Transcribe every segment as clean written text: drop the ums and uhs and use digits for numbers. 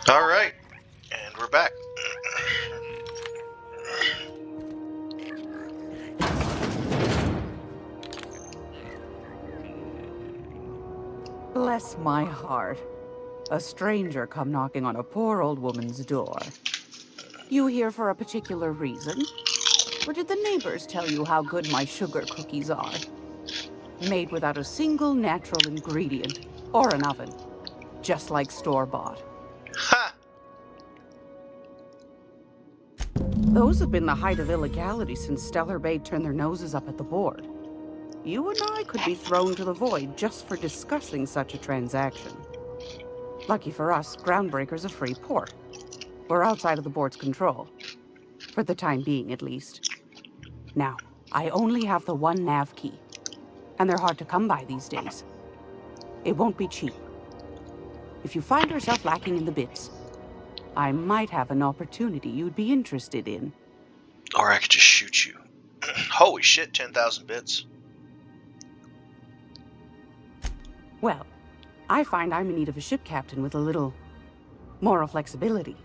All right, and we're back. Bless my heart. A stranger come knocking on a poor old woman's door. You here for a particular reason? Or did the neighbors tell you how good my sugar cookies are? Made without a single natural ingredient, or an oven. Just like store-bought. Ha! Those have been the height of illegality since Stellar Bay turned their noses up at the board. You and I could be thrown to the void just for discussing such a transaction. Lucky for us, Groundbreaker's a free port. We're outside of the board's control. For the time being, at least. Now, I only have the one nav key. And they're hard to come by these days. It won't be cheap. If you find yourself lacking in the bits, I might have an opportunity you'd be interested in. Or I could just shoot you. Holy shit, 10,000 bits. Well, I find I'm in need of a ship captain with a little moral flexibility.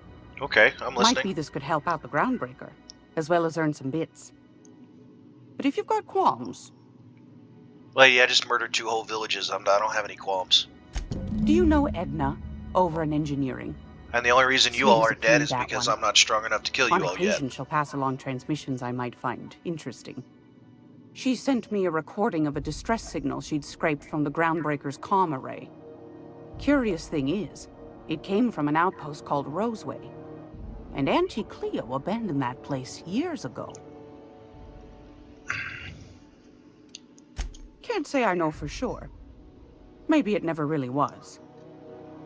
Okay, I'm listening. Might be this could help out the Groundbreaker, as well as earn some bits. But if you've got qualms... Lady, I just murdered 2 whole villages. I don't have any qualms. Do you know Edna, over in engineering? And the only reason you all are dead is because I'm not strong enough to kill you all yet. On occasion, she'll pass along transmissions I might find interesting. She sent me a recording of a distress signal she'd scraped from the Groundbreaker's comm array. Curious thing is, it came from an outpost called Roseway. And Auntie Cleo abandoned that place years ago. Can't say I know for sure. Maybe it never really was.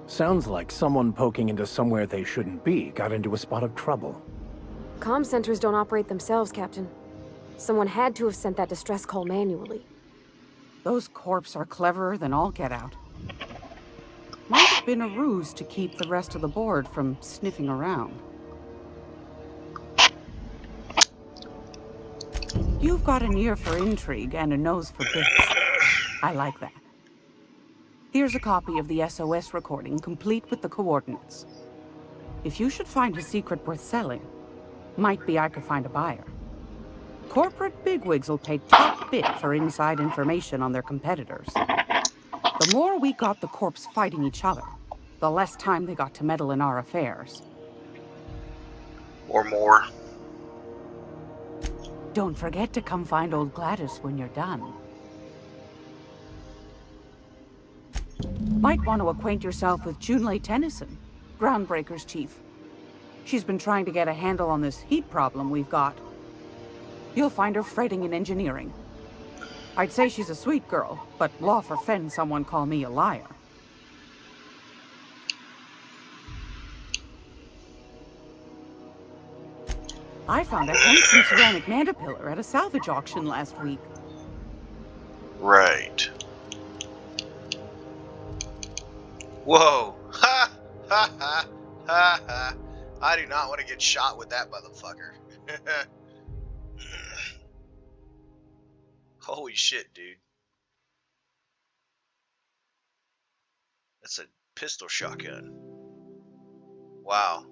Sounds like someone poking into somewhere they shouldn't be got into a spot of trouble. Comm centers don't operate themselves, Captain. Someone had to have sent that distress call manually. Those corps are cleverer than all get out. Might have been a ruse to keep the rest of the board from sniffing around. You've got an ear for intrigue and a nose for bits. I like that. Here's a copy of the SOS recording, complete with the coordinates. If you should find a secret worth selling, might be I could find a buyer. Corporate bigwigs will pay top bit for inside information on their competitors. The more we got the corps fighting each other, the less time they got to meddle in our affairs. Or more. Don't forget to come find old Gladys when you're done. Might want to acquaint yourself with Junlei Tennyson, Groundbreaker's chief. She's been trying to get a handle on this heat problem we've got. You'll find her fretting in engineering. I'd say she's a sweet girl, but law forfend someone call me a liar. I found a handsome ceramic mandapillar at a salvage auction last week. Right. Whoa. Ha! Ha ha! Ha ha! I do not want to get shot with that motherfucker. Holy shit, dude. That's a pistol shotgun. Wow.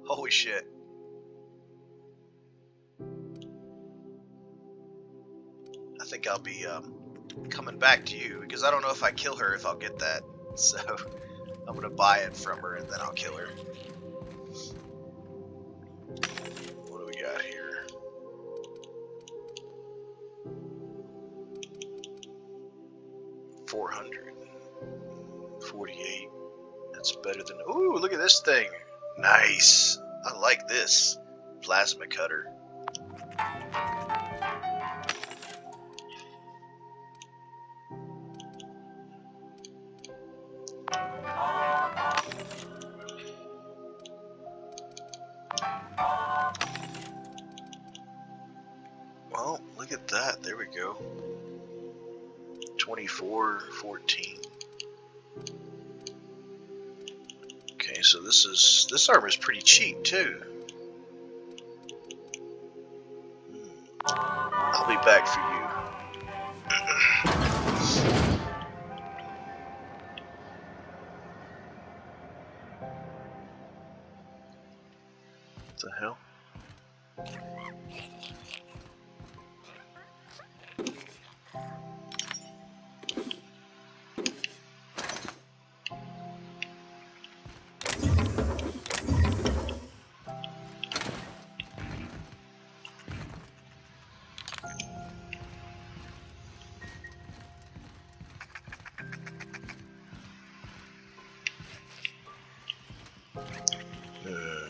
Holy shit. I think I'll be coming back to you because I don't know if I kill her if I'll get that. So I'm gonna buy it from her and then I'll kill her. What do we got here? $448. That's better than. Ooh, look at this thing. Nice. I like this. Plasma cutter. Well, look at that. There we go. 2414. Okay, so this armor is pretty cheap too. I'll be back for you. What the hell?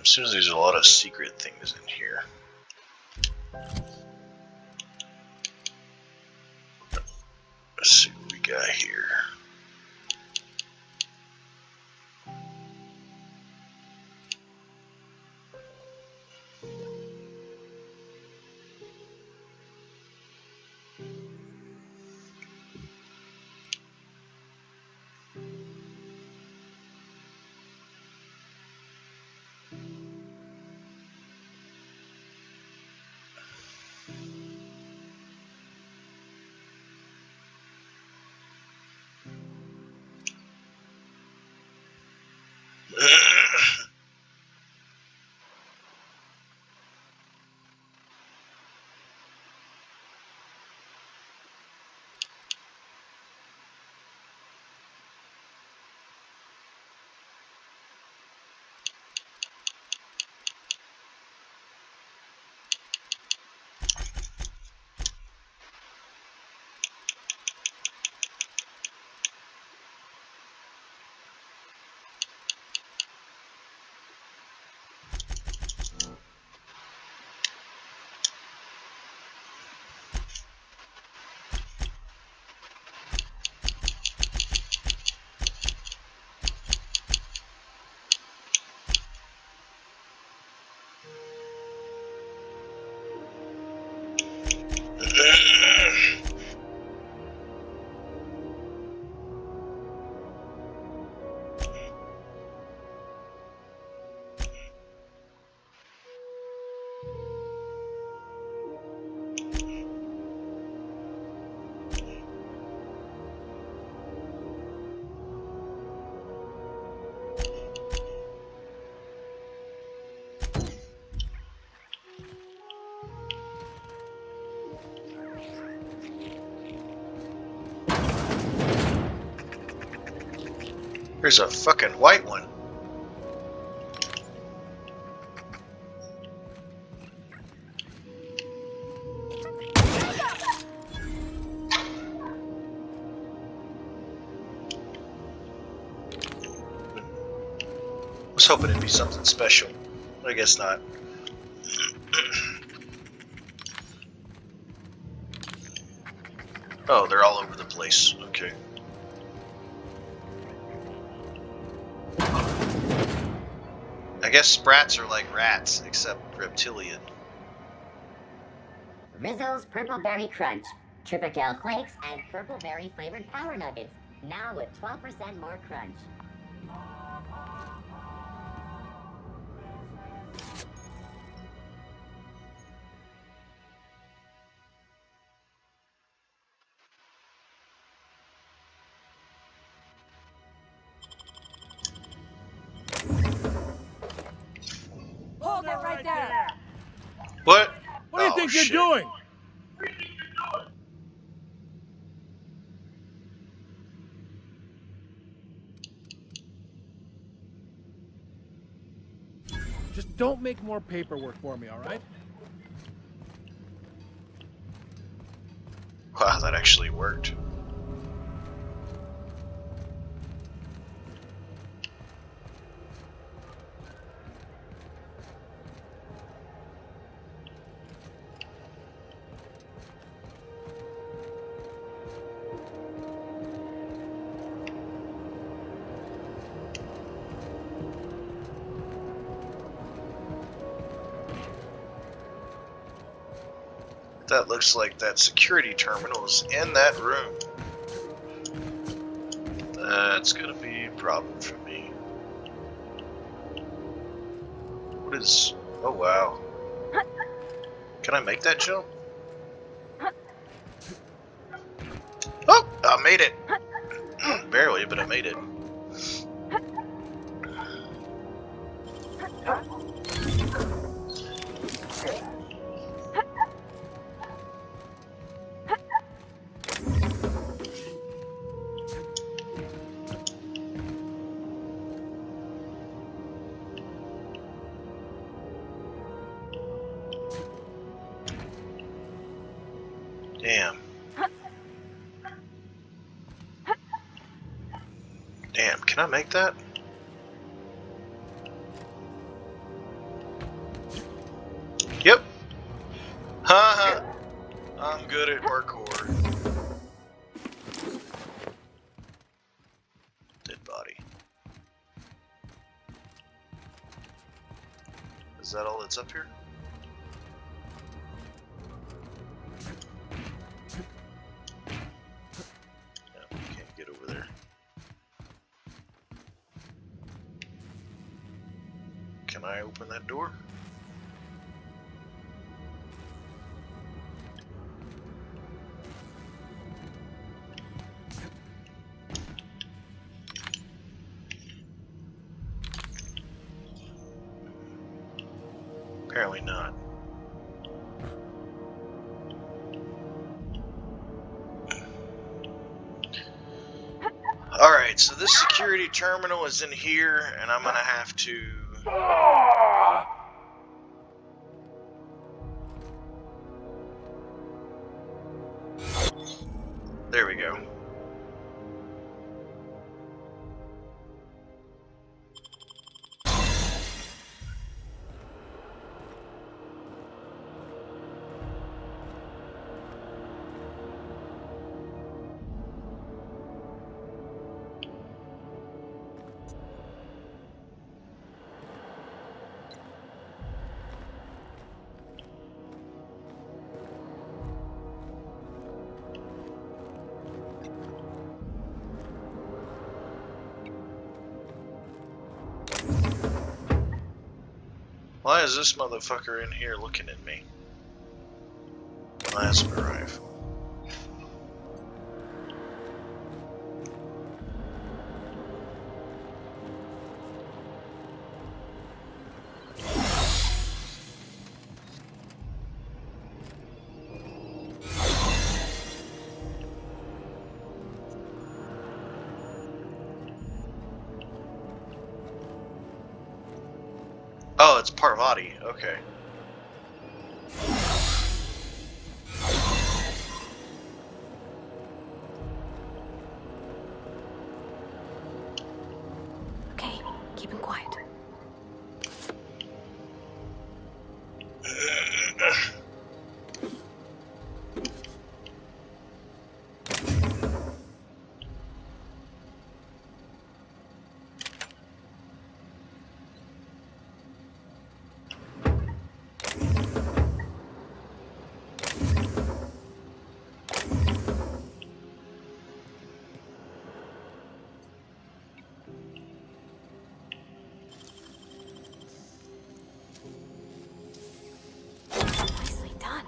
Seems there's a lot of secret things in here. Let's see what we got here. There's a fucking white one. I was hoping it'd be something special, but I guess not. Oh, they're all over the place. Okay. I guess sprats are like rats, except reptilian. Rizzo's Purple Berry Crunch, Triple Flakes, and Purple Berry flavored Power Nuggets, now with 12% more crunch. Hold it right there! What? What do you think you're doing? Just don't make more paperwork for me, all right? Wow, that actually worked. That looks like that security terminal is in that room. That's gonna be a problem for me. What is... Oh wow. Can I make that jump? Oh! I made it! Barely, but I made it. Damn. Damn, can I make that? Yep. Haha. I'm good at parkour. Dead body. Is that all that's up here? No, can't get over there. Can I open that door? Apparently not. Alright, so this security terminal is in here, and I'm gonna have to... There we go. Why is this motherfucker in here looking at me? Plasma rifle. Oh, it's Parvati. Okay. Okay, keep him quiet. Nicely done.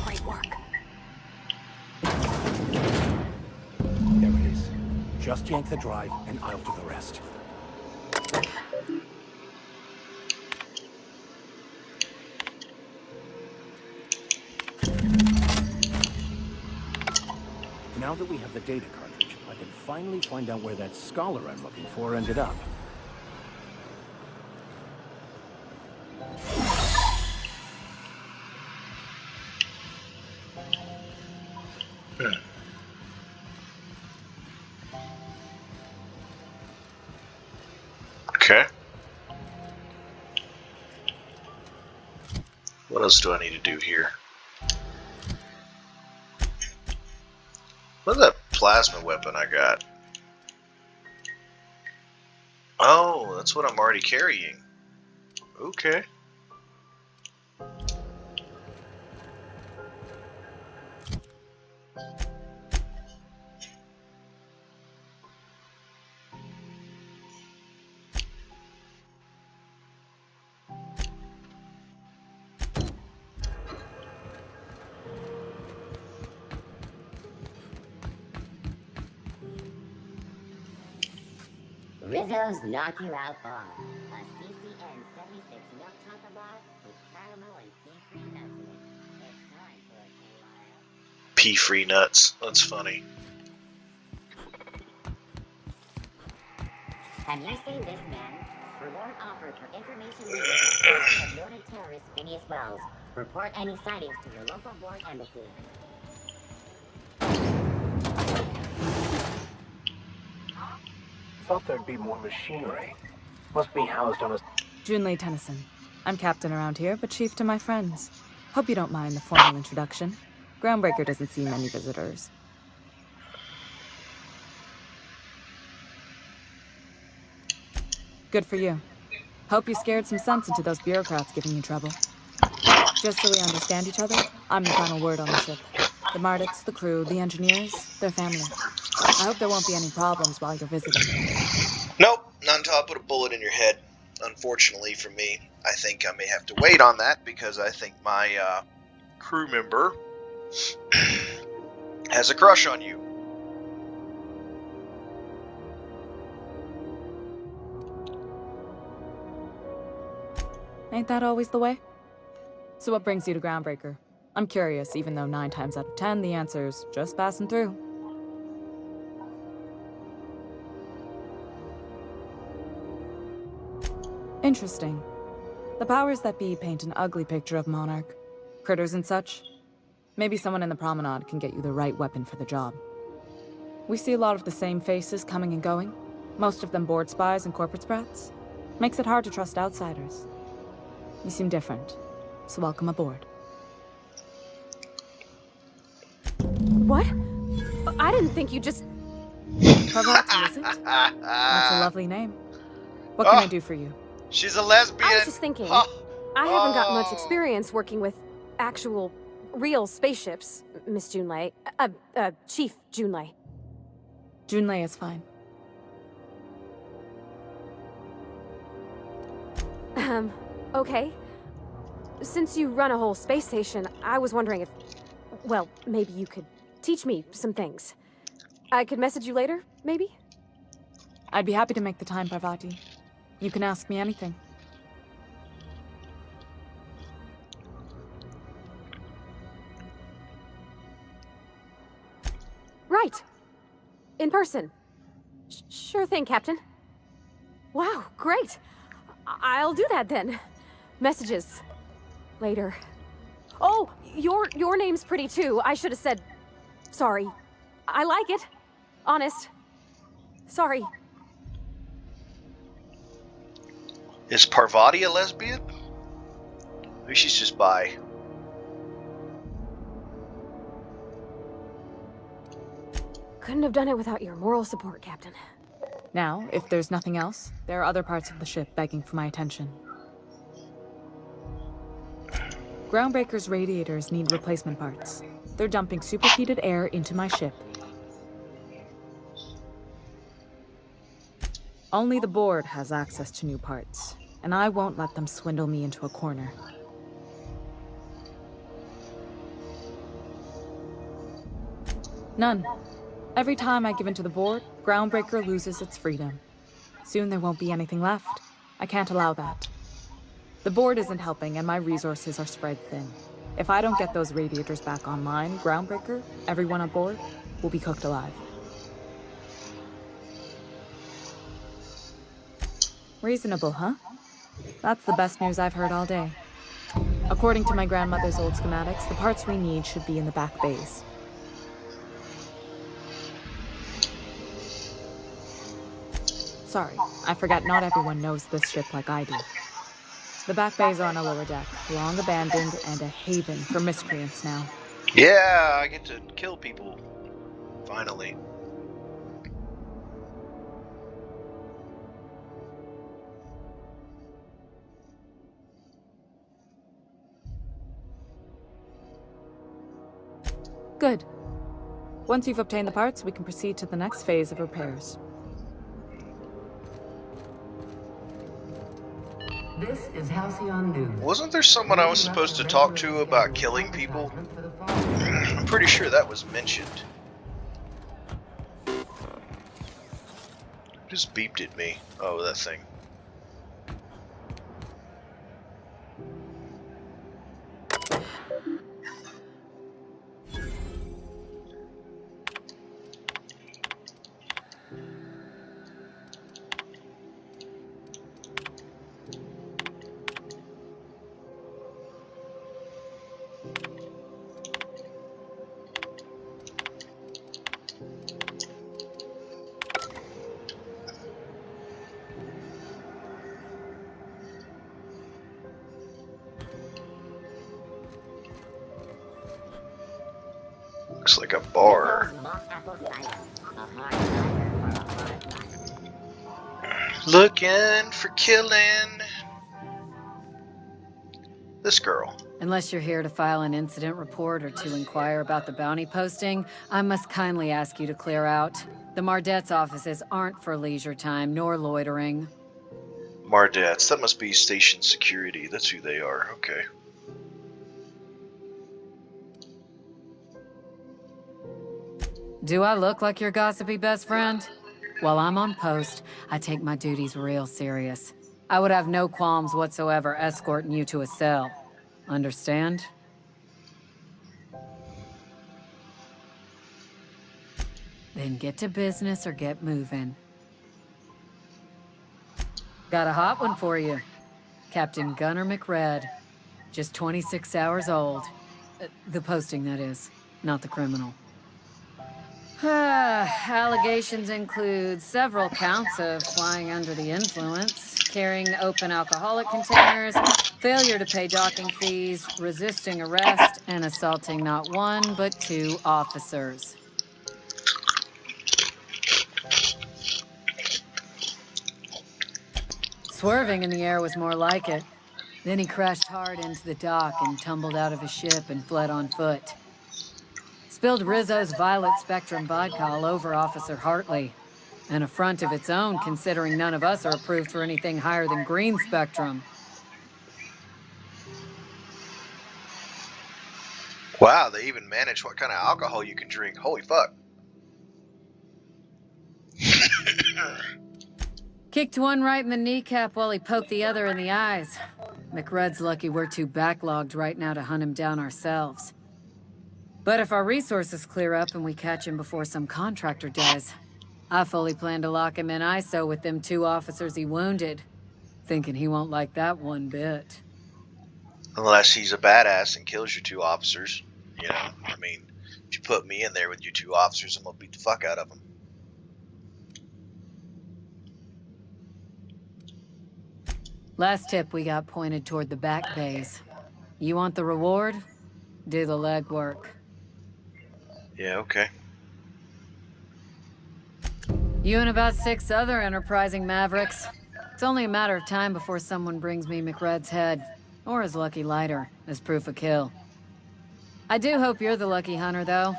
Great work. There it is. Just yank the drive, and I'll do the rest. Now that we have the data cartridge, I can finally find out where that scholar I'm looking for ended up. Okay. What else do I need to do here? What's that plasma weapon I got? Oh, that's what I'm already carrying. Okay. Rizzo's Knock You Out Bar. A CCN 76 milk chocolate bar with caramel and pea-free nuts in it. It's time for a KYO. Pea-free nuts. That's funny. Have you seen this man? Reward offered for information leaked of noted terrorist Phineas Wells. Report any sightings to your local board embassy. Thought there'd be more machinery. Must be housed on a... Junlei Tennyson. I'm captain around here, but chief to my friends. Hope you don't mind the formal introduction. Groundbreaker doesn't see many visitors. Good for you. Hope you scared some sense into those bureaucrats giving you trouble. Just so we understand each other, I'm the final word on the ship. The Mardits, the crew, the engineers, their family. I hope there won't be any problems while you're visiting. Nope, not until I put a bullet in your head. Unfortunately for me, I think I may have to wait on that because I think my crew member has a crush on you. Ain't that always the way? So what brings you to Groundbreaker? I'm curious, even though 9 times out of 10 the answer's just passing through. Interesting. The powers that be paint an ugly picture of Monarch. Critters and such. Maybe someone in the promenade can get you the right weapon for the job. We see a lot of the same faces coming and going. Most of them board spies and corporate sprats. Makes it hard to trust outsiders. You seem different, so welcome aboard. What? I didn't think you just... Parvati, is it? That's a lovely name. What can I do for you? She's a lesbian. I was just thinking, I haven't got much experience working with actual, real spaceships, Miss Junlei. Chief Junlei. Junlei is fine. Okay. Since you run a whole space station, I was wondering if... Well, maybe you could teach me some things. I could message you later, maybe? I'd be happy to make the time, Parvati. You can ask me anything. Right. In person. Sure thing, Captain. Wow, great. I'll do that then. Messages. Later. Oh, your name's pretty too. I should have said... Sorry. I like it. Honest. Sorry. Is Parvati a lesbian? Maybe she's just bi. Couldn't have done it without your moral support, Captain. Now, if there's nothing else, there are other parts of the ship begging for my attention. Groundbreaker's radiators need replacement parts. They're dumping superheated air into my ship. Only the board has access to new parts, and I won't let them swindle me into a corner. None. Every time I give in to the board, Groundbreaker loses its freedom. Soon there won't be anything left. I can't allow that. The board isn't helping, and my resources are spread thin. If I don't get those radiators back online, Groundbreaker, everyone aboard, will be cooked alive. Reasonable, huh? That's the best news I've heard all day. According to my grandmother's old schematics, the parts we need should be in the back bays. Sorry, I forgot not everyone knows this ship like I do. The back bays are on a lower deck, long abandoned and a haven for miscreants now. Yeah, I get to kill people. Finally. Good. Once you've obtained the parts, we can proceed to the next phase of repairs. This is Halcyon News. Wasn't there someone I was supposed to talk to about killing people? I'm pretty sure that was mentioned. Just beeped at me. Oh, that thing. Looks like a bar. Looking for killing this girl. Unless you're here to file an incident report or to inquire about the bounty posting, I must kindly ask you to clear out. The Mardet's offices aren't for leisure time nor loitering. Mardets, that must be station security. That's who they are. Okay. Do I look like your gossipy best friend? While I'm on post, I take my duties real serious. I would have no qualms whatsoever escorting you to a cell. Understand? Then get to business or get moving. Got a hot one for you. Captain Gunnar McRed. Just 26 hours old. The posting, that is, not the criminal. Allegations include several counts of flying under the influence, carrying open alcoholic containers, failure to pay docking fees, resisting arrest, and assaulting not one but 2 officers. Swerving in the air was more like it. Then he crashed hard into the dock and tumbled out of his ship and fled on foot. Spilled Rizzo's Violet Spectrum vodka all over Officer Hartley. An affront of its own, considering none of us are approved for anything higher than green spectrum. Wow, they even manage what kind of alcohol you can drink. Holy fuck. Kicked one right in the kneecap while he poked the other in the eyes. McRed's lucky we're too backlogged right now to hunt him down ourselves. But if our resources clear up and we catch him before some contractor does, I fully plan to lock him in ISO with them 2 officers he wounded. Thinking he won't like that one bit. Unless he's a badass and kills your 2 officers. You know, I mean, if you put me in there with your 2 officers, I'm gonna beat the fuck out of them. Last tip we got pointed toward the back bays. You want the reward? Do the legwork. Yeah, okay. You and about 6 other enterprising mavericks. It's only a matter of time before someone brings me McRed's head, or his lucky lighter, as proof of kill. I do hope you're the lucky hunter, though.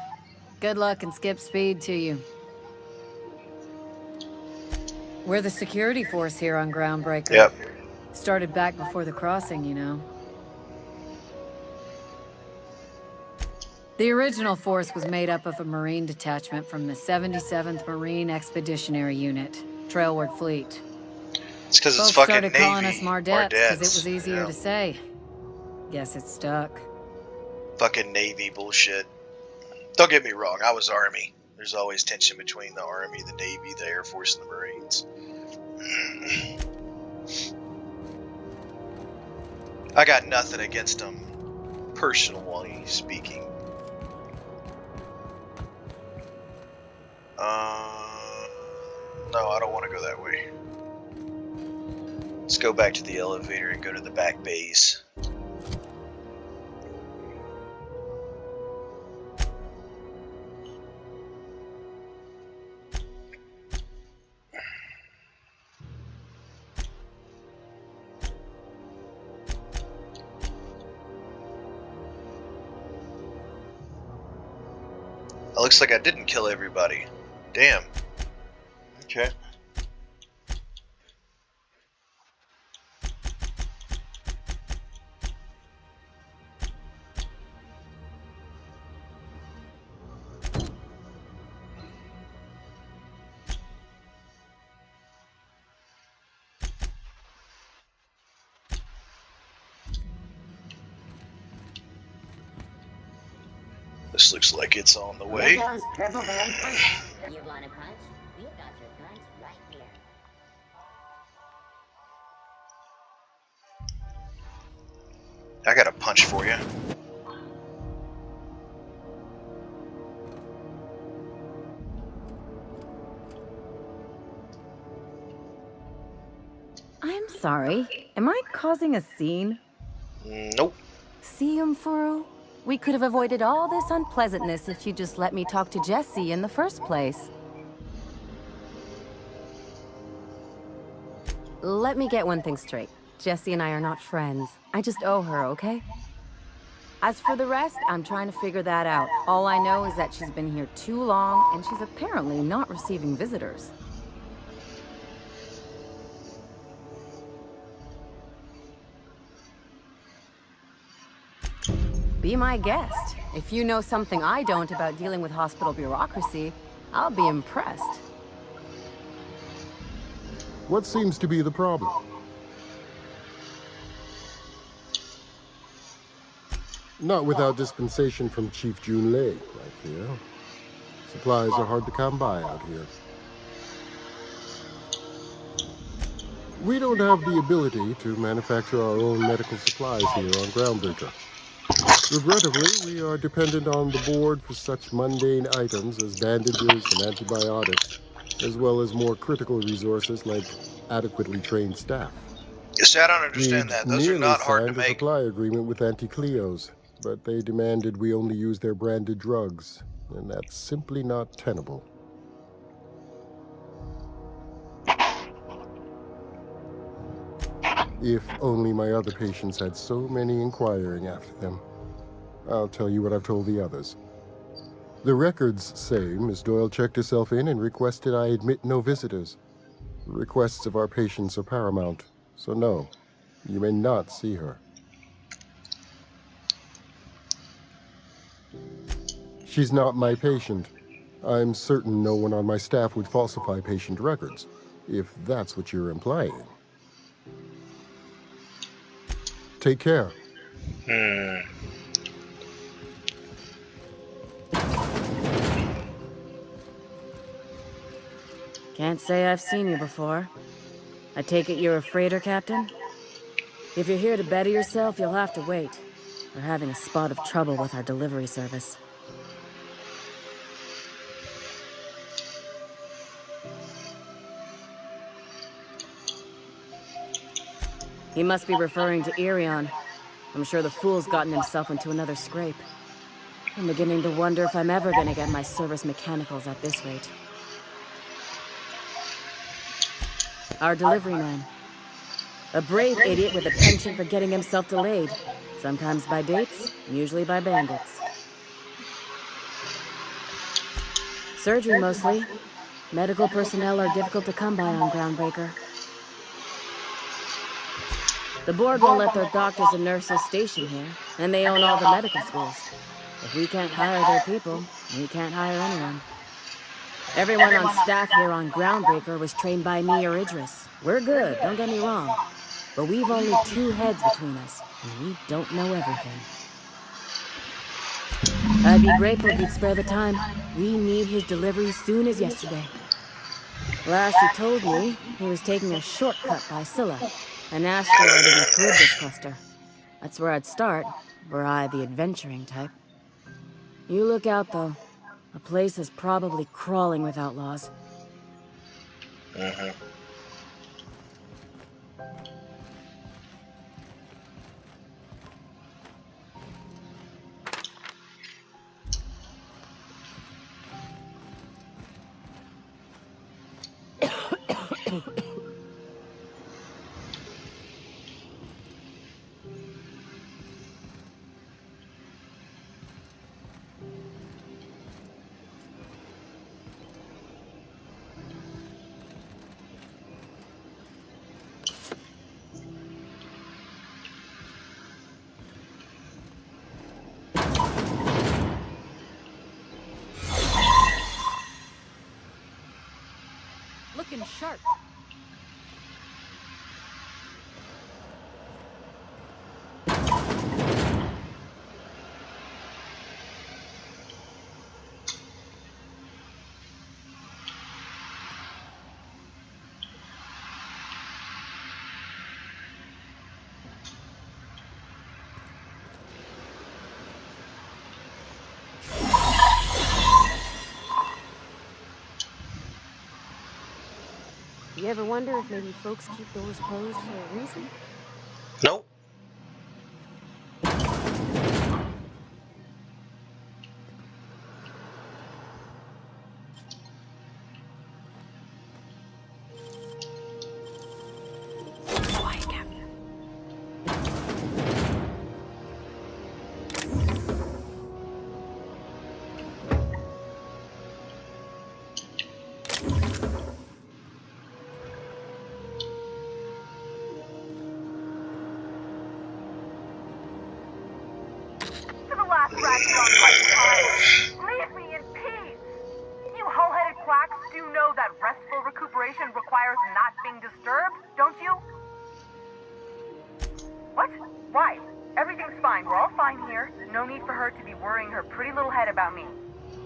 Good luck and skip speed to you. We're the security force here on Groundbreaker. Yep. Started back before the crossing, you know. The original force was made up of a Marine detachment from the 77th Marine Expeditionary Unit, Trailward Fleet. It's because it's Folks fucking started calling Navy. us Mardettes because it was you easier know? to say. Guess it stuck. Fucking Navy bullshit. Don't get me wrong, I was Army. There's always tension between the Army, the Navy, the Air Force, and the Marines. I got nothing against them, personally speaking. No, I don't want to go that way. Let's go back to the elevator and go to the back bays. It looks like I didn't kill everybody. Damn. Okay. This looks like it's on the Here way. goes Purple Band Punch. You want a punch? We've got your punch right here. I got a punch for you. I'm sorry. Am I causing a scene? Nope. See, Umfuru? We could have avoided all this unpleasantness if you just let me talk to Jessie in the first place. Let me get one thing straight. Jessie and I are not friends. I just owe her, okay? As for the rest, I'm trying to figure that out. All I know is that she's been here too long, and she's apparently not receiving visitors. Be my guest. If you know something I don't about dealing with hospital bureaucracy, I'll be impressed. What seems to be the problem? Not without dispensation from Chief Junlei, I fear. Supplies are hard to come by out here. We don't have the ability to manufacture our own medical supplies here on Groundbreaker. Regrettably, we are dependent on the board for such mundane items as bandages and antibiotics, as well as more critical resources like adequately trained staff. Yes, I don't understand We'd that. Those are nearly not hard to signed a make. supply agreement with Anti-Cleos, but they demanded we only use their branded drugs, and that's simply not tenable. If only my other patients had so many inquiring after them. I'll tell you what I've told the others. The records say Miss Doyle checked herself in and requested I admit no visitors. The requests of our patients are paramount, so no, you may not see her. She's not my patient. I'm certain no one on my staff would falsify patient records, if that's what you're implying. Take care. Can't say I've seen you before. I take it you're a freighter, Captain? If you're here to better yourself, you'll have to wait. We're having a spot of trouble with our delivery service. He must be referring to Irion. I'm sure the fool's gotten himself into another scrape. I'm beginning to wonder if I'm ever gonna get my service mechanicals at this rate. Our delivery man. A brave idiot with a penchant for getting himself delayed. Sometimes by dates, usually by bandits. Surgery mostly. Medical personnel are difficult to come by on Groundbreaker. The board won't let their doctors and nurses station here, and they own all the medical schools. If we can't hire their people, we can't hire anyone. Everyone on staff here on Groundbreaker was trained by me or Idris. We're good, don't get me wrong. But we've only 2 heads between us, and we don't know everything. I'd be grateful if you'd spare the time. We need his delivery soon as yesterday. Last he told me, he was taking a shortcut by Scylla, an asteroid in the Charybdis cluster. That's where I'd start, were I the adventuring type. You look out, though. The place is probably crawling with outlaws. Looking sharp. You ever wonder if maybe folks keep doors closed for a reason? Nope. Quiet, Captain. To the last rat you on my time. Leave me in peace. You hull-headed quacks do know that restful recuperation requires not being disturbed, don't you? What? Why? Everything's fine. We're all fine here. No need for her to be worrying her pretty little head about me.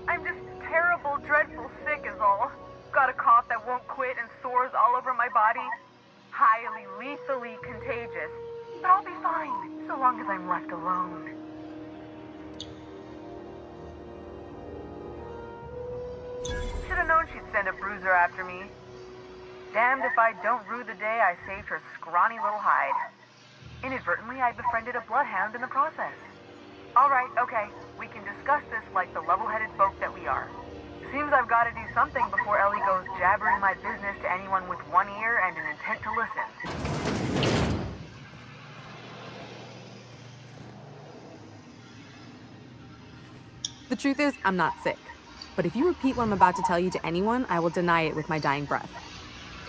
I'm just terrible, dreadful sick is all. Got a cough that won't quit and sores all over my body. Highly, lethally contagious. But I'll be fine, so long as I'm left alone. Should've known she'd send a bruiser after me. Damned if I don't rue the day I saved her scrawny little hide. Inadvertently, I befriended a bloodhound in the process. Alright, okay, we can discuss this like the level-headed folk that we are. Seems I've got to do something before Ellie goes jabbering my business to anyone with one ear and an intent to listen. The truth is, I'm not sick. But if you repeat what I'm about to tell you to anyone, I will deny it with my dying breath.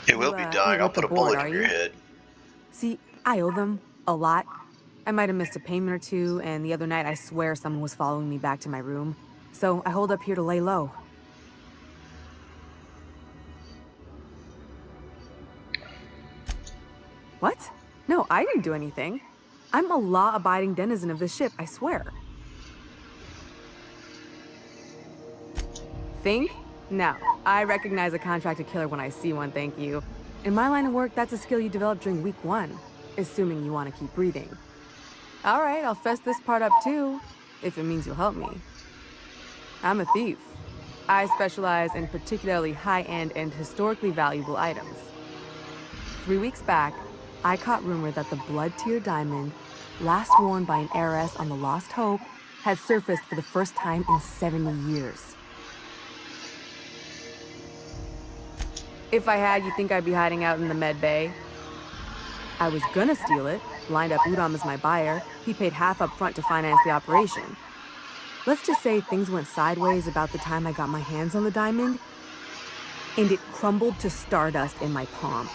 It will be dying. I'll put a bullet in your head. See, I owe them a lot. I might have missed a payment or two, and the other night I swear someone was following me back to my room. So I hold up here to lay low. What? No, I didn't do anything. I'm a law-abiding denizen of this ship, I swear. Think? No. I recognize a contracted killer when I see one, thank you. In my line of work, that's a skill you develop during week 1, assuming you want to keep breathing. Alright, I'll fess this part up too, if it means you'll help me. I'm a thief. I specialize in particularly high-end and historically valuable items. 3 weeks back, I caught rumor that the Blood Tier diamond, last worn by an heiress on the Lost Hope, had surfaced for the first time in 70 years. If I had, you think I'd be hiding out in the med bay? I was gonna steal it, lined up Udom as my buyer. He paid half up front to finance the operation. Let's just say things went sideways about the time I got my hands on the diamond, and it crumbled to stardust in my palm.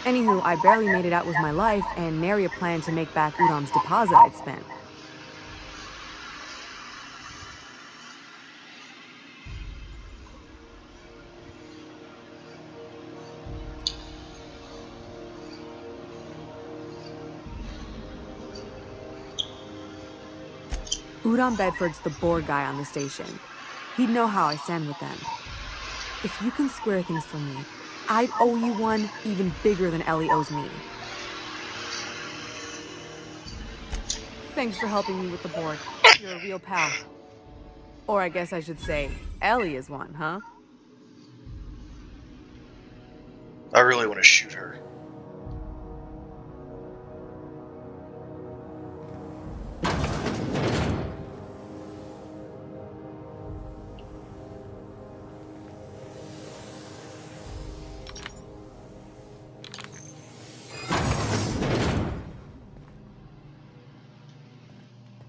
Anywho, I barely made it out with my life, and nary a plan to make back Udom's deposit I'd spent. Udom Bedford's the board guy on the station. He'd know how I stand with them. If you can square things for me, I'd owe you one even bigger than Ellie owes me. Thanks for helping me with the board. You're a real pal. Or I guess I should say, Ellie is one, huh? I really want to shoot her.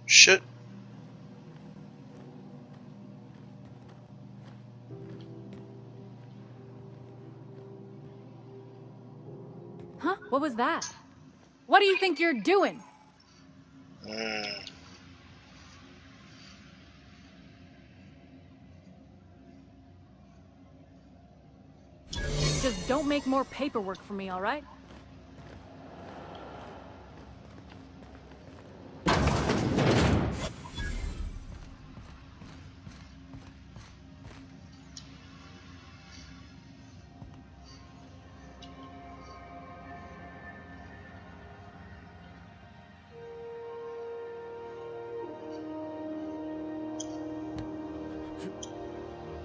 Shit. Huh? What was that? What do you think you're doing? Just don't make more paperwork for me, all right?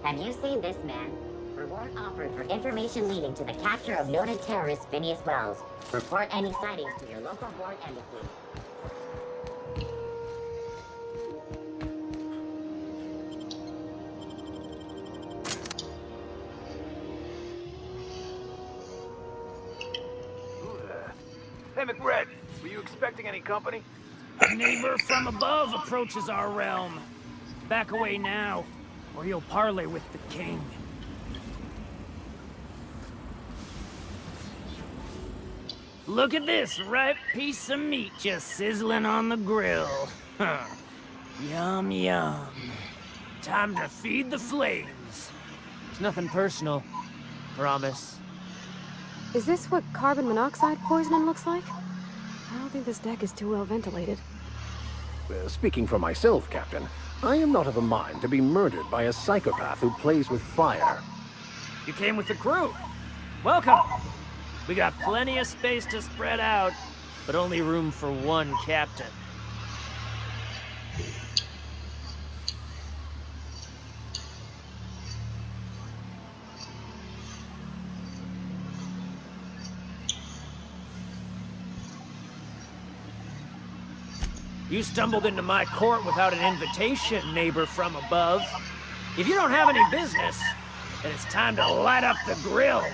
Have you seen this man? Reward offered for information leading to the capture of noted terrorist Phineas Wells. Report any sightings to your local board embassy. Hey, McRed, were you expecting any company? A neighbor from above approaches our realm. Back away now, or you'll parley with the king. Look at this ripe piece of meat just sizzling on the grill. Huh. Yum, yum. Time to feed the flames. It's nothing personal. Promise. Is this what carbon monoxide poisoning looks like? I don't think this deck is too well ventilated. Speaking for myself, Captain, I am not of a mind to be murdered by a psychopath who plays with fire. You came with the crew. Welcome. We got plenty of space to spread out, but only room for one captain. You stumbled into my court without an invitation, neighbor from above. If you don't have any business, then it's time to light up the grill.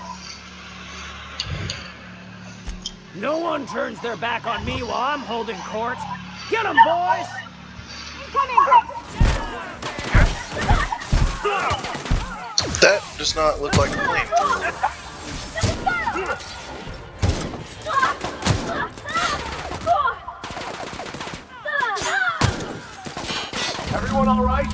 No one turns their back on me while I'm holding court. Get 'em, boys! That does not look like a flamethrower. Everyone all right?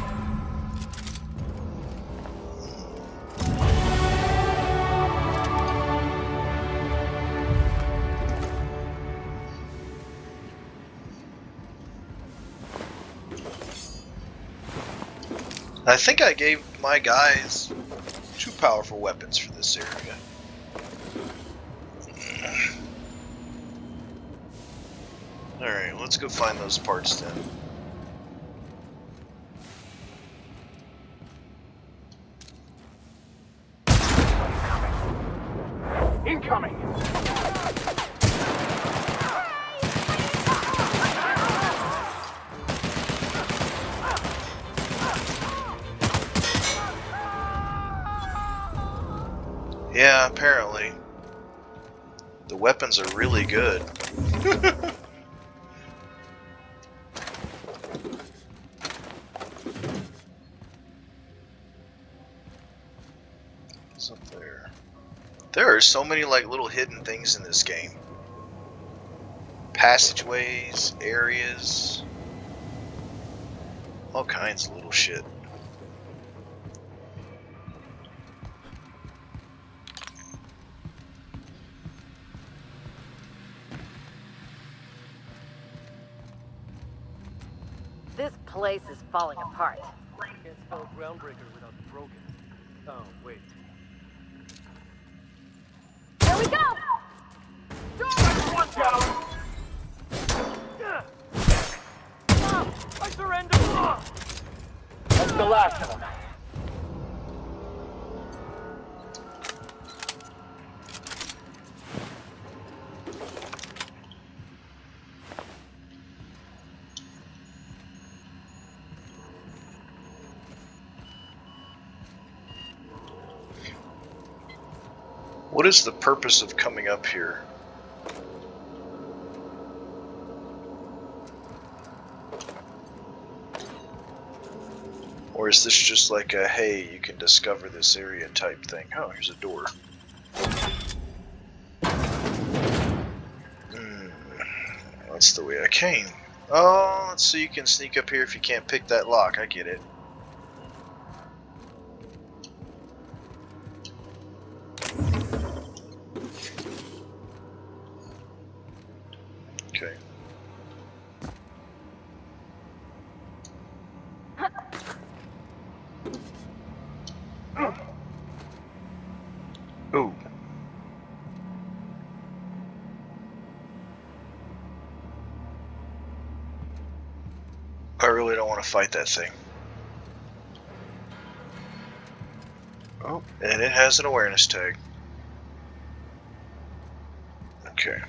I think I gave my guys 2 powerful weapons for this area. Alright, let's go find those parts then. Incoming! Yeah, apparently. The weapons are really good. What's up there? There are so many like little hidden things in this game. Passageways, areas, all kinds of little shit. This place is falling apart. Can't spell groundbreaker without broken. Oh, wait. Here we go! One down! I surrender! That's the last of them. What is the purpose of coming up here? Or is this just like a, hey, you can discover this area type thing? Oh, here's a door. That's the way I came. Oh, so you can sneak up here if you can't pick that lock. I get it. Okay. Ooh. I really don't want to fight that thing. Oh, and it has an awareness tag. Okay.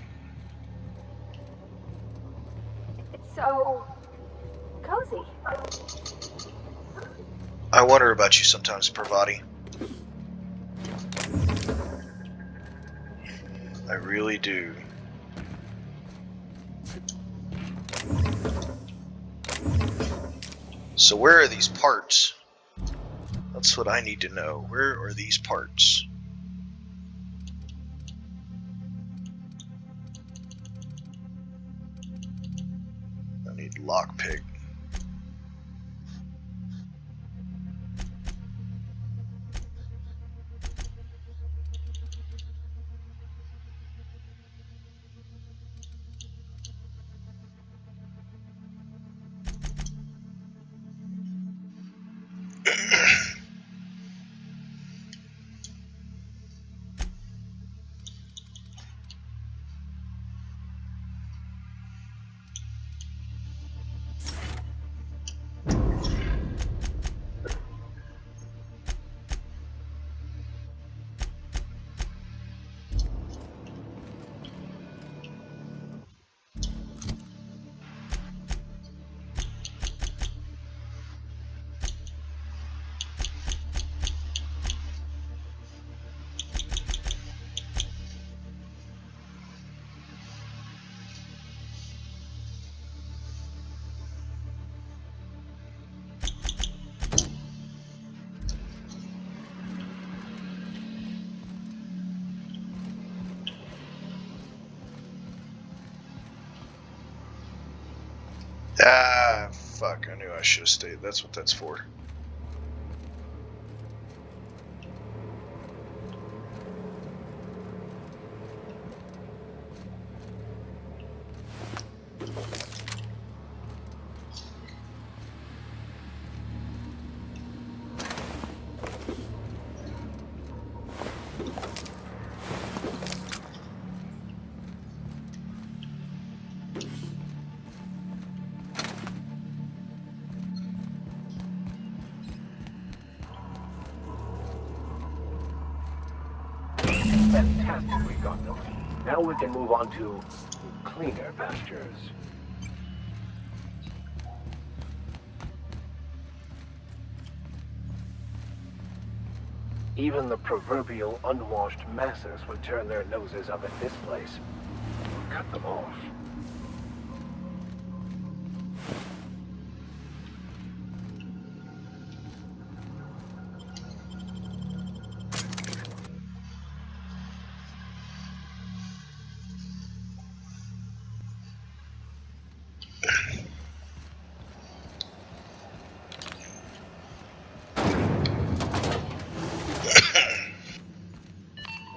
So cozy. I wonder about you sometimes, Parvati. I really do. So where are these parts? That's what I need to know. Where are these parts? I need lockpick. Ah, fuck, I knew I should have stayed. That's what that's for. Fantastic, we got them. Now we can move on to cleaner pastures. Even the proverbial unwashed masses would turn their noses up at this place. Cut them off.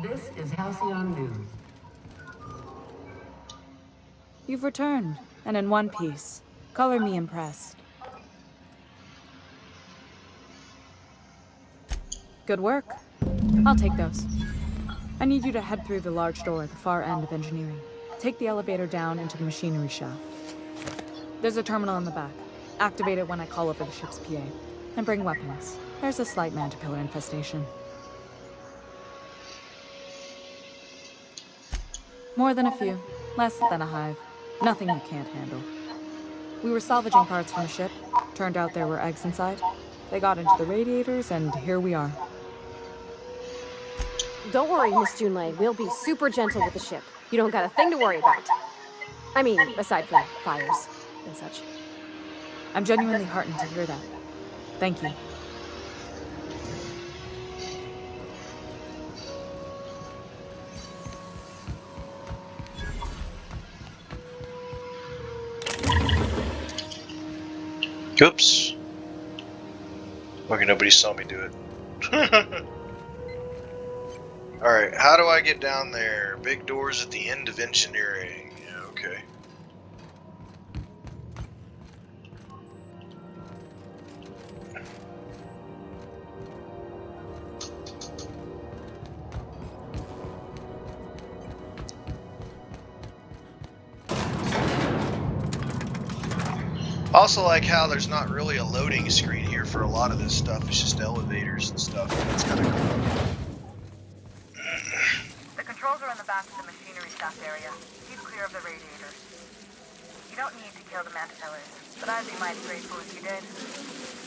This is Halcyon News. You've returned, and in one piece. Color me impressed. Good work. I'll take those. I need you to head through the large door at the far end of engineering. Take the elevator down into the machinery shaft. There's a terminal in the back. Activate it when I call over the ship's PA. And bring weapons. There's a slight Mantipillar infestation. More than a few. Less than a hive. Nothing you can't handle. We were salvaging parts from the ship. Turned out there were eggs inside. They got into the radiators, and here we are. Don't worry, Miss Junlei. We'll be super gentle with the ship. You don't got a thing to worry about. I mean, aside from fires and such. I'm genuinely heartened to hear that. Thank you. Oops. Okay, nobody saw me do it. Alright, how do I get down there? Big doors at the end of engineering. Yeah, okay. Also like how there's not really a loading screen here for a lot of this stuff. It's just elevators and stuff. It's kind of cool. The controls are in the back of the machinery staff area. Keep clear of the radiators. You don't need to kill the mantifellas, but I'd be mighty grateful if you did.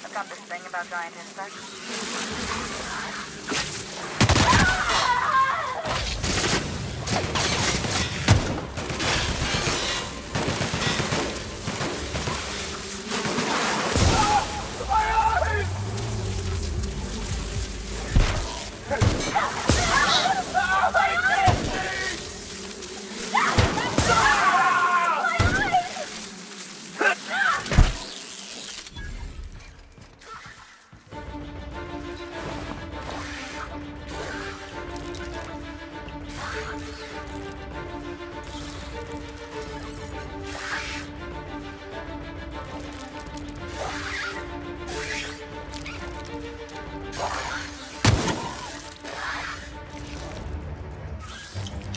I've got this thing about giant insects.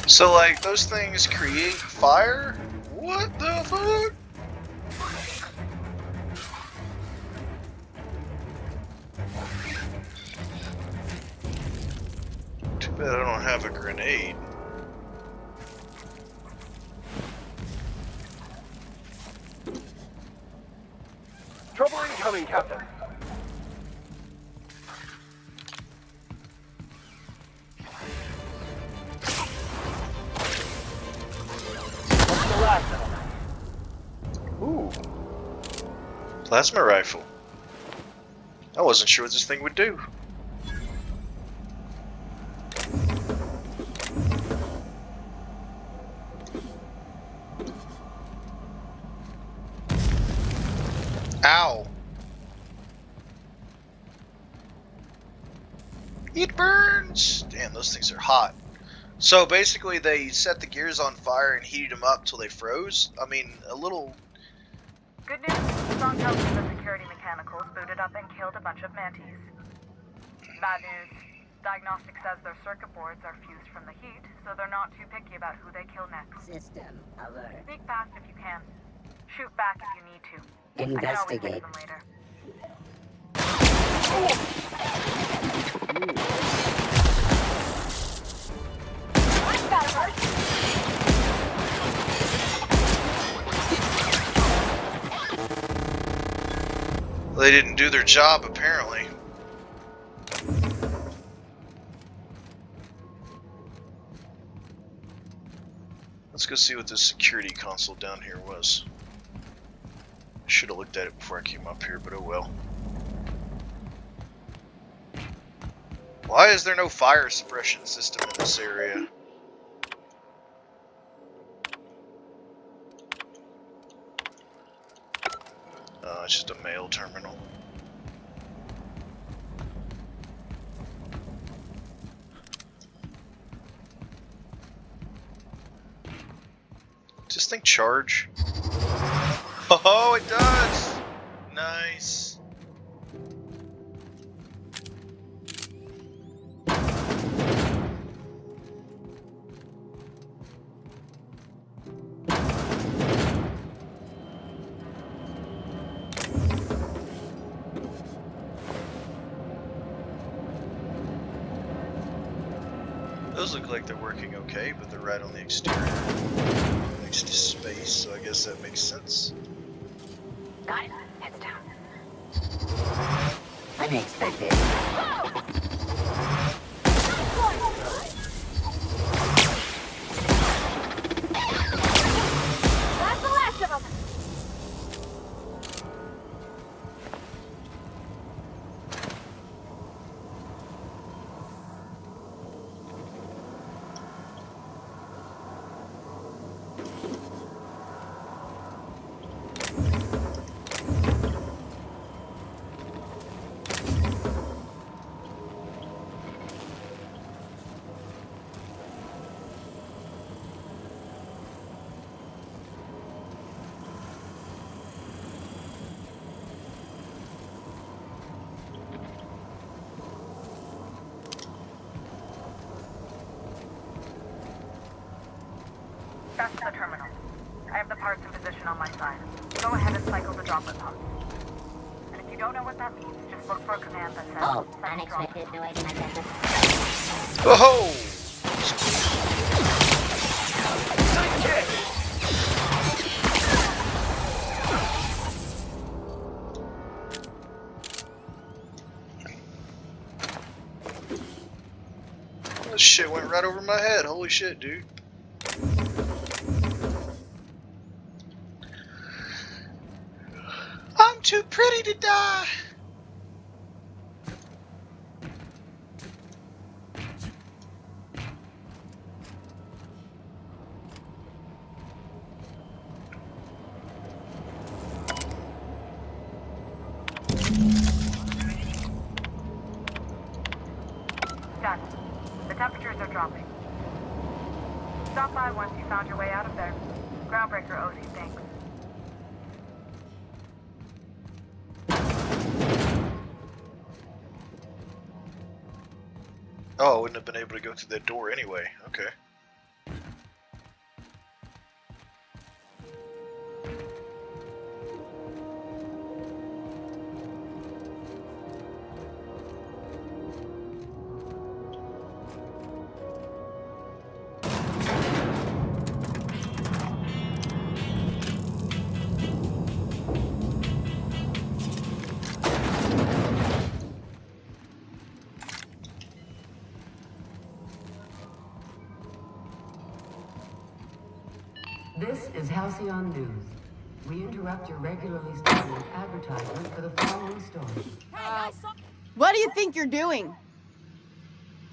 So, like, those things create fire? What the fuck? Too bad I don't have a grenade. Trouble incoming, Captain. Ooh. Plasma rifle. I wasn't sure what this thing would do. Ow. It burns! Damn, those things are hot. So basically they set the gears on fire and heated them up till they froze? I mean, a little... Good news, Song tells me the security mechanicals booted up and killed a bunch of mantis. Bad news, Diagnostic says their circuit boards are fused from the heat, so they're not too picky about who they kill next. System alert. Speak fast if you can. Shoot back if you need to. Investigate. I can always fix them later. They didn't do their job, apparently. Let's go see what this security console down here was. Should have looked at it before I came up here, but oh well. Why is there no fire suppression system in this area? It's just a mail terminal. Does this thing charge? Oh, it does! Nice. Those look like they're working okay, but they're right on the exterior, next to space, so I guess that makes sense. Got it. Heads down. Unexpected. That's the last of them! That's the terminal. I have the parts in position on my side. Go ahead and cycle the droplet pump. And if you don't know what that means, just Look for a command that says... Oh, unexpected noise identified. Oh! This shit went right over my head. Holy shit, dude. I'm too pretty to die. Done. The temperatures are dropping. Stop by once you found your way out of there. Groundbreaker owes you thanks. Oh, I wouldn't have been able to go through that door anyway. Okay. This is Halcyon News. We interrupt your regularly scheduled advertisement for the following story. What do you think you're doing?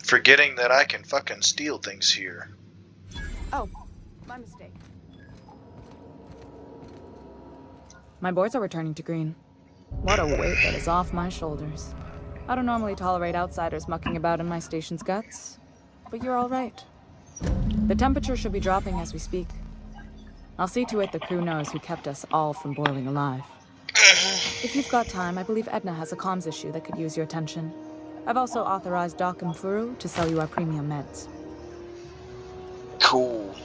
Forgetting that I can fucking steal things here. Oh, my mistake. My boards are returning to green. What a weight that is off my shoulders. I don't normally tolerate outsiders mucking about in my station's guts, but you're all right. The temperature should be dropping as we speak. I'll see to it the crew knows who kept us all from boiling alive. If you've got time, I believe Edna has a comms issue that could use your attention. I've also authorized Doc and Furu to sell you our premium meds. Cool.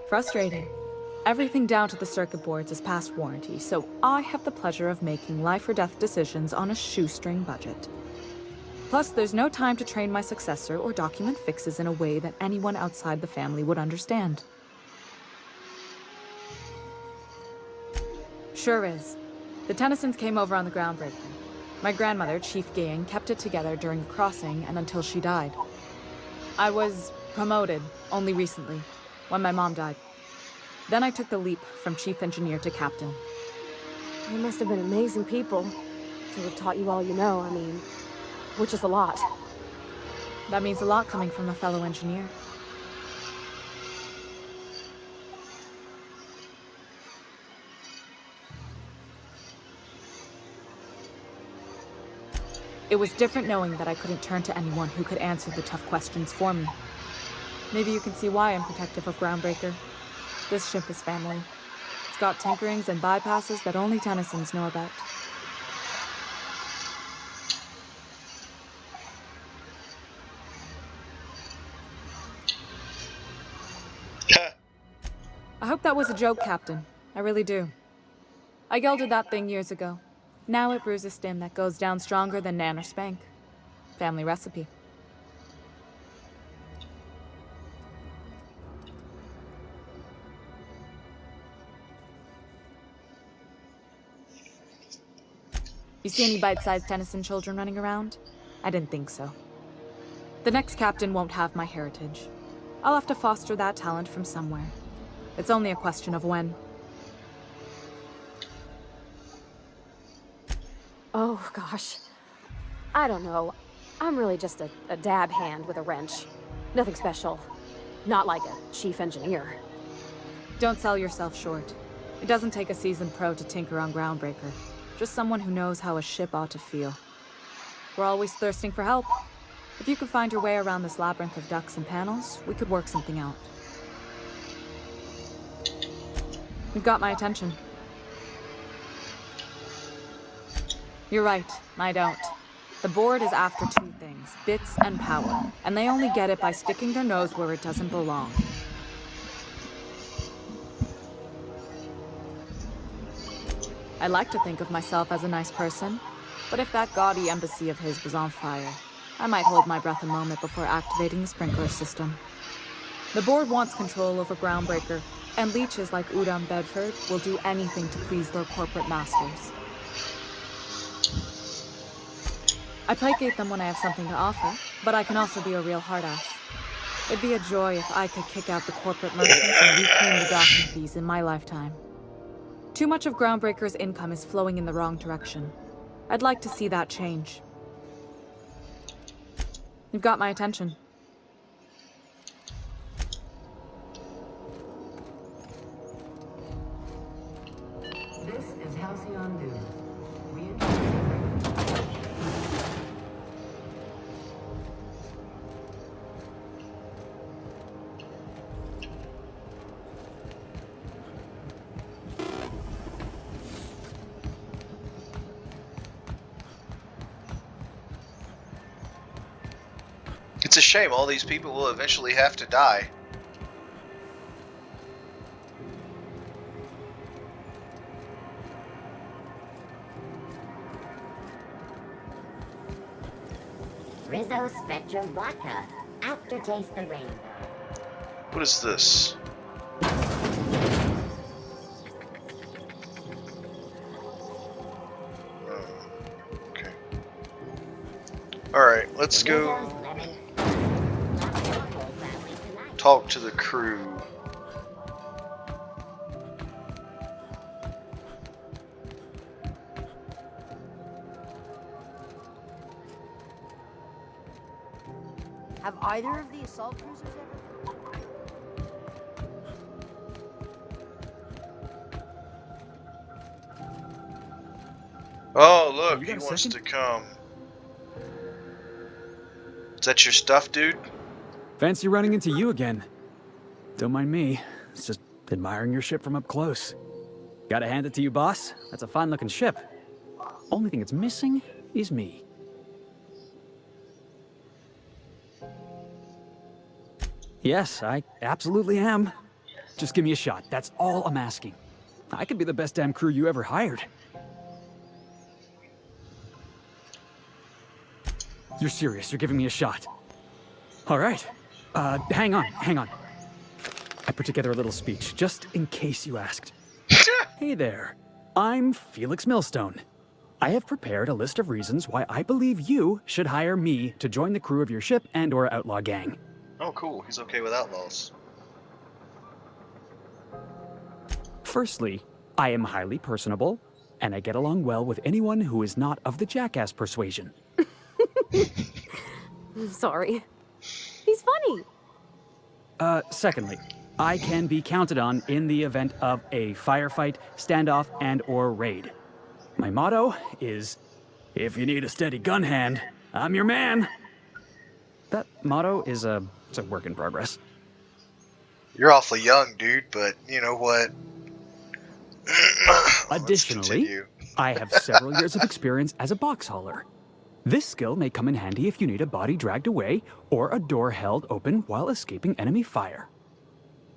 Frustrating. Everything down to the circuit boards is past warranty, so I have the pleasure of making life or death decisions on a shoestring budget. Plus, there's no time to train my successor or document fixes in a way that anyone outside the family would understand. Sure is. The Tennysons came over on the Groundbreaker. My grandmother, Chief Gaying, kept it together during the crossing and until she died. I was promoted only recently, when my mom died. Then I took the leap from chief engineer to captain. You must have been amazing people to have taught you all you know, I mean, which is a lot. That means a lot coming from a fellow engineer. It was different knowing that I couldn't turn to anyone who could answer the tough questions for me. Maybe you can see why I'm protective of Groundbreaker. This ship is family. It's got tinkerings and bypasses that only Tennysons know about. I hope that was a joke, Captain. I really do. I gelded that thing years ago. Now it brews a stim that goes down stronger than Nan or Spank. Family recipe. You see any bite-sized Tennyson children running around? I didn't think so. The next captain won't have my heritage. I'll have to foster that talent from somewhere. It's only a question of when. Oh, gosh. I don't know. I'm really just a dab hand with a wrench. Nothing special. Not like a chief engineer. Don't sell yourself short. It doesn't take a seasoned pro to tinker on Groundbreaker. Just someone who knows how a ship ought to feel. We're always thirsting for help. If you could find your way around this labyrinth of ducts and panels, we could work something out. You've got my attention. You're right, I don't. The board is after two things, bits and power, and they only get it by sticking their nose where it doesn't belong. I like to think of myself as a nice person, but if that gaudy embassy of his was on fire, I might hold my breath a moment before activating the sprinkler system. The board wants control over Groundbreaker, and leeches like Udom Bedford will do anything to please their corporate masters. I placate them when I have something to offer, but I can also be a real hard-ass. It'd be a joy if I could kick out the corporate merchants and reclaim the docking fees in my lifetime. Too much of Groundbreaker's income is flowing in the wrong direction. I'd like to see that change. You've got my attention. This is Halcyon News. We It's a shame all these people will eventually have to die. Rizzo Spectrum Vodka. Aftertaste the rainbow. What is this? Okay. Alright, let's go talk to the crew. Have either of the assault cruisers ever... Oh, look, he wants to come. Is that your stuff, dude? Fancy running into you again. Don't mind me. It's just admiring your ship from up close. Gotta hand it to you, boss. That's a fine-looking ship. Only thing it's missing is me. Yes, I absolutely am. Just give me a shot. That's all I'm asking. I could be the best damn crew you ever hired. You're serious. You're giving me a shot. All right. Hang on. I put together a little speech, just in case you asked. Hey there. I'm Felix Millstone. I have prepared a list of reasons why I believe you should hire me to join the crew of your ship and/or outlaw gang. Oh, cool. He's okay with outlaws. Firstly, I am highly personable, and I get along well with anyone who is not of the jackass persuasion. Sorry. He's funny. Secondly, I can be counted on in the event of a firefight, standoff, and/or raid. My motto is, if you need a steady gun hand, I'm your man. That motto is it's a work in progress. You're awfully young, dude, but you know what? Additionally, I have several years of experience as a box hauler. This skill may come in handy if you need a body dragged away or a door held open while escaping enemy fire.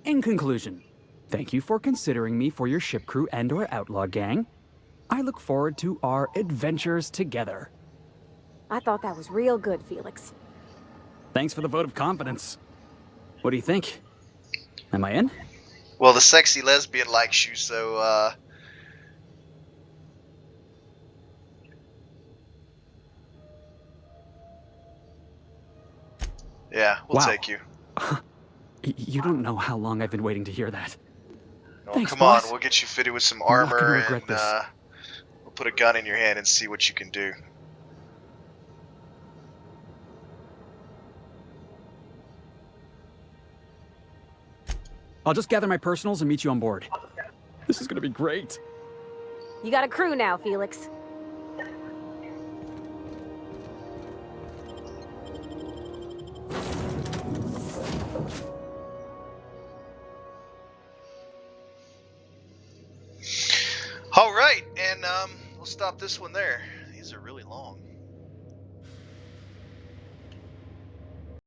In conclusion, thank you for considering me for your ship crew and/or outlaw gang. I look forward to our adventures together. I thought that was real good, Felix. Thanks for the vote of confidence. What do you think? Am I in? Well, the sexy lesbian likes you, so, yeah, we'll take you. You don't know how long I've been waiting to hear that. Oh, Thanks, come boss. on, we'll get you fitted with some You're not gonna armor, regret and, this. we'll put a gun in your hand and see what you can do. I'll just gather my personals and meet you on board. This is gonna be great. You got a crew now, Felix. All right, and we'll stop this one there. These are really long.